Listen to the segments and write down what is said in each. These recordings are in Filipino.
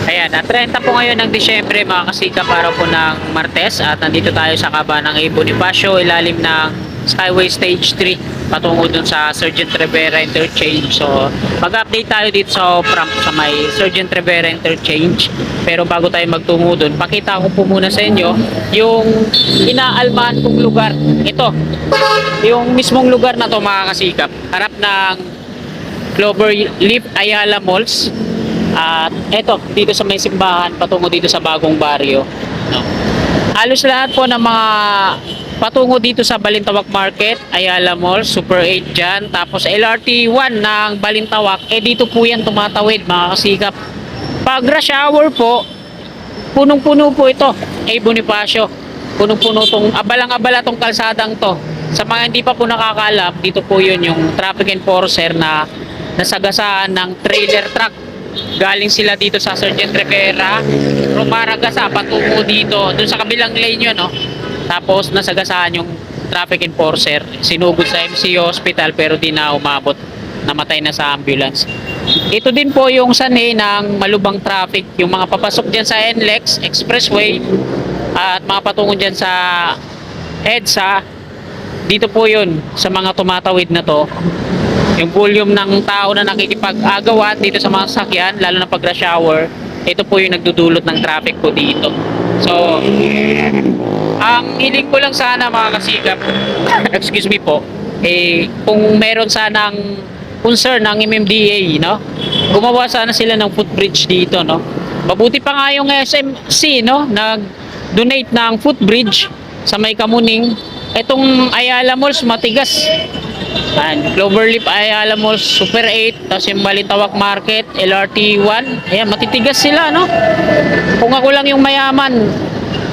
Ayan, at 30 po ngayon ng Disyembre mga kasika para po ng Martes at nandito tayo sa kaba ng A. Bonifacio ilalim ng Skyway Stage 3 patungo dun sa Sergeant Rivera Interchange. So mag-update tayo dito sa ramp sa may Sergeant Rivera Interchange, pero bago tayo magtungo dun, pakita ko po muna sa inyo yung inaalmahan kong lugar. Ito, yung mismong lugar na to mga kasikap, harap ng Cloverleaf Ayala Malls. At eto, dito sa may simbahan patungo dito sa bagong baryo, no? Halos lahat po ng mga patungo dito sa Balintawak Market, Ayala Mall, Super 8 dyan, tapos LRT 1 ng Balintawak, dito po yan tumatawid mga kasikap. Pag rush hour po, punong-puno po ito, Bonifacio. Punong-puno tong, abalang-abala tong kalsadang to. Sa mga hindi pa po nakakalam, dito po yun yung traffic enforcer na nasagasaan ng trailer truck. Galing sila dito sa Sergeant Rivera, Romaragasa patungo dito dun sa kabilang lane yun, no? Tapos nasagasaan yung traffic enforcer, sinugod sa MCO Hospital pero di na umabot, namatay na sa ambulance. Ito din po yung sanhi ng malubang traffic, yung mga papasok dyan sa NLEX Expressway at mga patungo dyan sa EDSA. Dito po yun sa mga tumatawid na to, yung volume ng tao na nakikipag-agawan dito sa mga sasakyan, lalo na pag rush hour, ito po yung nagdudulot ng traffic po dito. So, ang hiling ko lang sana mga kasikap, excuse me po, kung meron sanang concern ng MMDA, no? Gumawa sana sila ng footbridge dito, no? Mabuti pa nga yung SMC, no? Nag-donate ng footbridge sa may Kamuning. Itong Ayala Malls matigas. Cloverleaf Ayala Malls, Super 8, tapos yung Balintawak Market, LRT 1. Ayan, matitigas sila, no? Kung ako lang yung mayaman,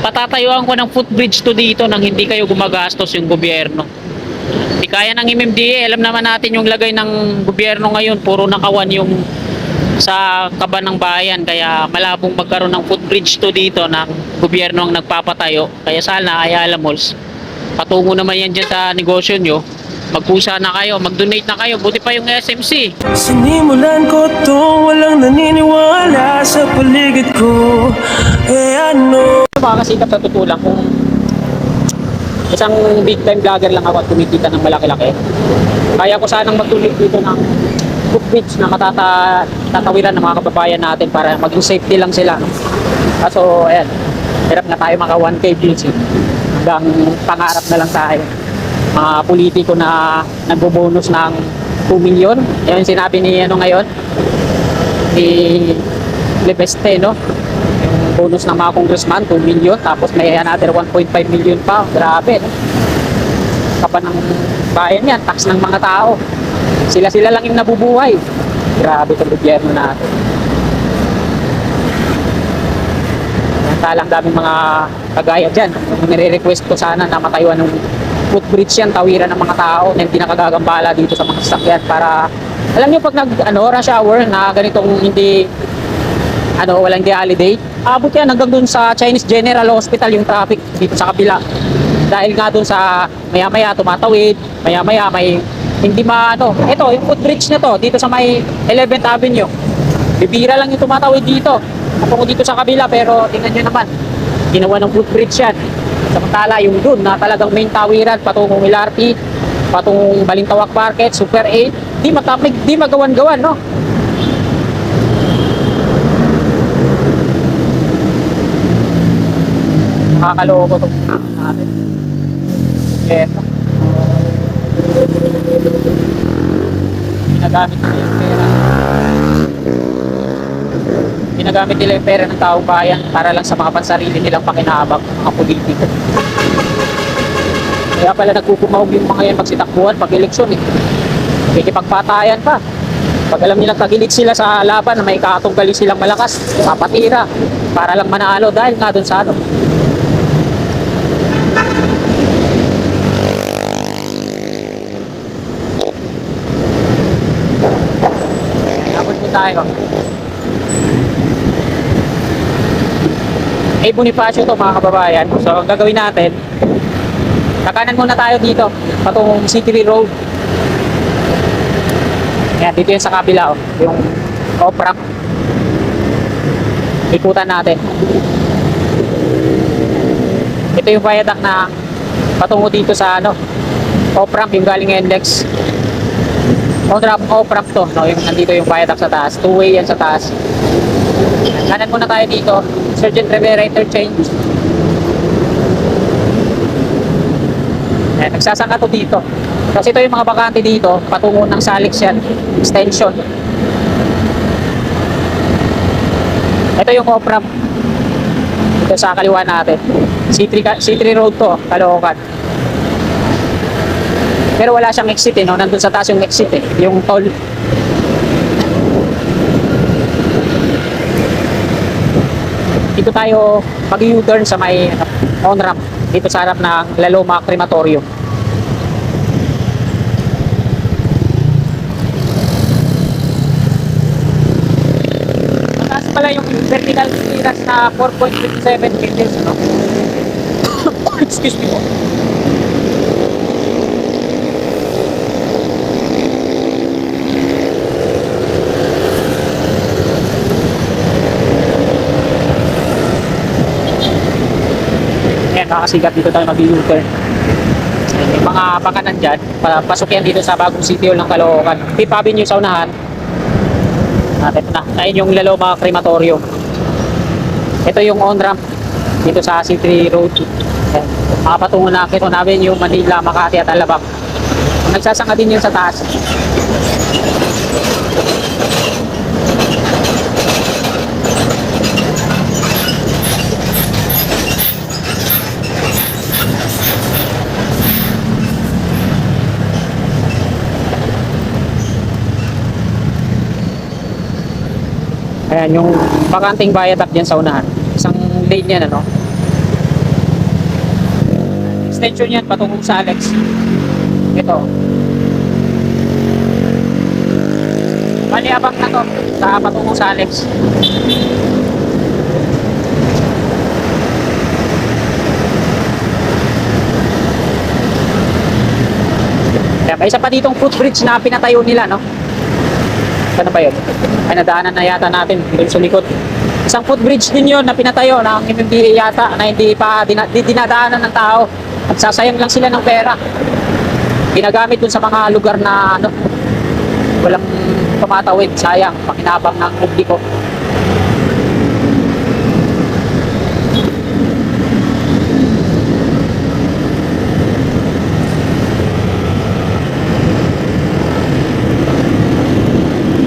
patatayuan ko ng footbridge to dito nang hindi kayo gumagastos yung gobyerno. Hindi kaya ng MMDA. Alam naman natin yung lagay ng gobyerno ngayon, puro nakawan yung sa kaba ng bayan, kaya malabong magkaroon ng footbridge to dito ng gobyerno ang nagpapatayo. Kaya sana Ayala Malls, patungo naman yan dyan sa negosyo nyo, magpusa na kayo, mag-donate na kayo, buti pa yung SMC. Sinimulan ko to, walang naniniwala sa paligid ko. Ano? Mga kasikap, sa tutulang, kung isang big time vlogger lang ako at kumikita ng malaki-laki, kaya ko sanang mag-donate dito ng footbridge na matatawiran ng mga kababayan natin para maging safety lang sila. Kaso, ayan, hirap na tayo maka 1K views. Hanggang pangarap na lang tayo. Mga politiko na nagbobonus ng 2 million. Yan yung sinabi ni ano ngayon, ni Lebeste, no? Yung bonus ng mga congressman, 2 million. Tapos may another 1.5 million pa. Grabe, no? Kapan ng bayan yan, tax ng mga tao. Sila-sila lang yung nabubuhay. Grabe itong gobyerno natin. Talang daming mga kagaya dyan. Nire-request ko sana na matayuan ng footbridge yan, tawiran ng mga tao na hindi nakagagambala dito sa mga sasakyan para, alam nyo pag rush hour na ganitong hindi walang day holiday, abot yan hanggang dun sa Chinese General Hospital yung traffic dito sa kabila. Dahil nga dun sa maya-maya tumatawid, maya-maya may hindi ito yung footbridge na to dito sa may 11th Avenue, bibira lang yung tumatawid dito patungo dito sa kabila, pero tingnan nyo naman, ginawa ng footbridge yan. Samantala yung dun na talagang main tawiran patungong LRT, patungong Balintawak Market, Super 8, di magawan-gawan, no? Nakakaloko itong natin. Eto. Ginagamit nila yung pera ng taong bayan para lang sa mga pansarili nilang pakinabang, mga politiko. Kaya pala nagkukumahog yung mga yan magsitakbuhan pag eleksyon, eh. Nakikipagpatayan pa. Pag alam nilang tagilig sila sa laban na may katunggali silang malakas, papatira para lang manalo dahil nga dun sa ano. Abot po tayo. Bonifacio to mga kababayan. So ang gagawin natin, kakanan muna tayo dito patungong City Road. Ayan, dito yan sa kabila, yung off-ramp. ikutan natin. Ito yung viaduct na patungo dito sa ano, off-ramp yung galing NLEX. Off-ramp to, no? Yung nandito yung viaduct sa taas. Two-way yan sa taas. Kanan muna tayo dito. Sergeant Rivera Interchange. Nagsasaka to dito. Kasi ito yung mga bakante dito, patungo ng Salix yan. Extension. Ito yung off-ramp. Ito sa kaliwa natin. C3 road to, Caloocan. Pero wala siyang exit no? Nandun sa taas yung exit yung toll. Dito tayo mag-U-turn sa may on-ramp. Dito sa harap ng La Loma Crematorium. Mataas pala yung vertical clearance na 4.57 meters, no? Excuse me po. Ayan, nakasigat dito tayo mag-U-turn. May mga pakanan dyan, pasok yan dito sa bagong City Hall ng Caloocan. Fifth Avenue sa unahan. At ito na, ayun yung La Loma Crematorium. Ito yung on-ramp dito sa C3 Road. Ayan, makapatungo na Quezon Avenue, Manila, Makati at Alabang. Nagsasanga din yun sa taas. Ayan, yung bakanting viaduct dyan sa unahan. Isang lane yan, ano? Extension yan, patungong sa Alex. Ito. Bali, abang na to sa patungong sa Alex. Kaya may isa pa ditong footbridge na pinatayo nila, no? Ano ba yun? Ay, nadaanan na yata natin dito sa likod. Isang footbridge din yun na pinatayo na hindi yata, na hindi pa dinadaanan ng tao. At sasayang lang sila ng pera. Ginagamit dun sa mga lugar na ano, walang tumatawid, sayang, pakinabang ng publiko.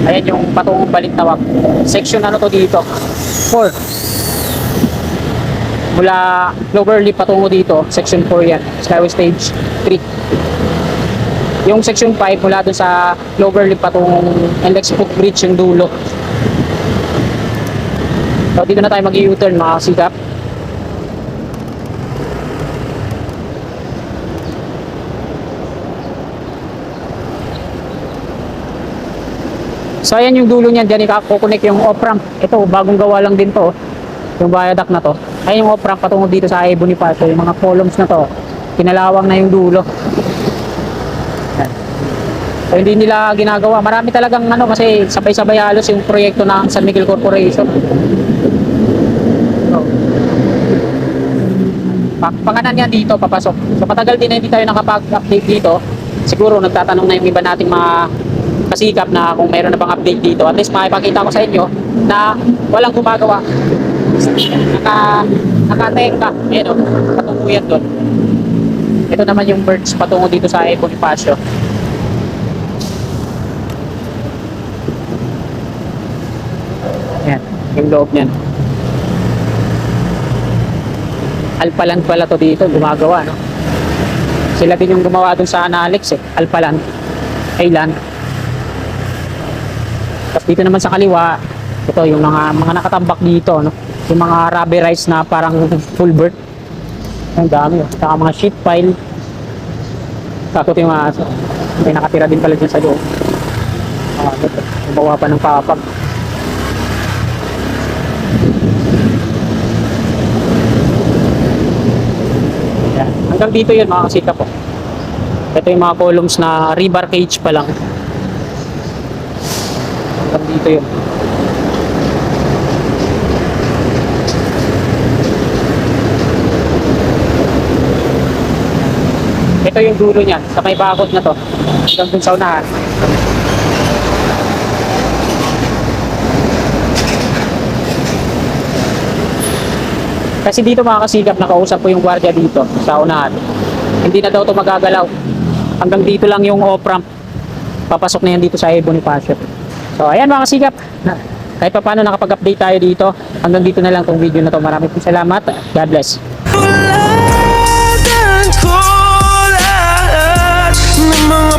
Ayan yung patungong Balintawak. Section ano to dito? 4. Mula Cloverleaf patungo dito, section 4 yan. Skyway Stage 3. Yung section 5 mula dun sa Cloverleaf patungong NLEX Footbridge yung dulo. So dito na tayo mag-U-turn mga kasikap. So ayan yung dulo niyan, dyan ikakukonek yung off-ramp. Ito, bagong gawa lang din to. Yung viaduct na to. Ayan yung off-ramp patungo dito sa Bonifacio. Yung mga columns na to, kinalawang na yung dulo. Ayan. So hindi nila ginagawa. Marami talagang ano, kasi sabay-sabay halos yung proyekto ng San Miguel Corporation. So, panganan yan dito, papasok. So matagal din na hindi tayo nakapag-update dito. Siguro nagtatanong na yung iba nating mga kasikap na kung mayroon na bang update dito. At least makipakita ko sa inyo na walang gumagawa. Naka-teka. Ayan o, patungo yan doon. Ito naman yung birds patungo dito sa Bonifacio. Ayan, yung loob niyan. Alpaland pala to dito, gumagawa, no? Sila din yung gumawa dun sa Alex Alpaland. Island. Tapos dito naman sa kaliwa, ito yung mga nakatambak dito, no? Yung mga rubberized na parang full bird. Ang dami, oh. Saka mga sheet pile. Takot yung mga aso. May nakatira din pala dyan sa loob. Gumawa pa ng papag. Yan. Hanggang dito yun mga kasikap po. Ito yung mga columns na rebar cage pa lang. Dito yun. ito yung dulo niya. Sa may bakod na to. Hanggang dun sa unahan. Kasi dito mga kasigap, nakausap ko yung gwardiya dito sa unahan. Hindi na daw ito magagalaw. Hanggang dito lang yung off-ramp. Papasok na yan dito sa Bonifacio. So ayan mga kasigap. Kahit pa paano nakapag-update tayo dito. Hanggang dito na lang tong video na to. Maraming salamat. God bless. Tulatan ko lahat ng mga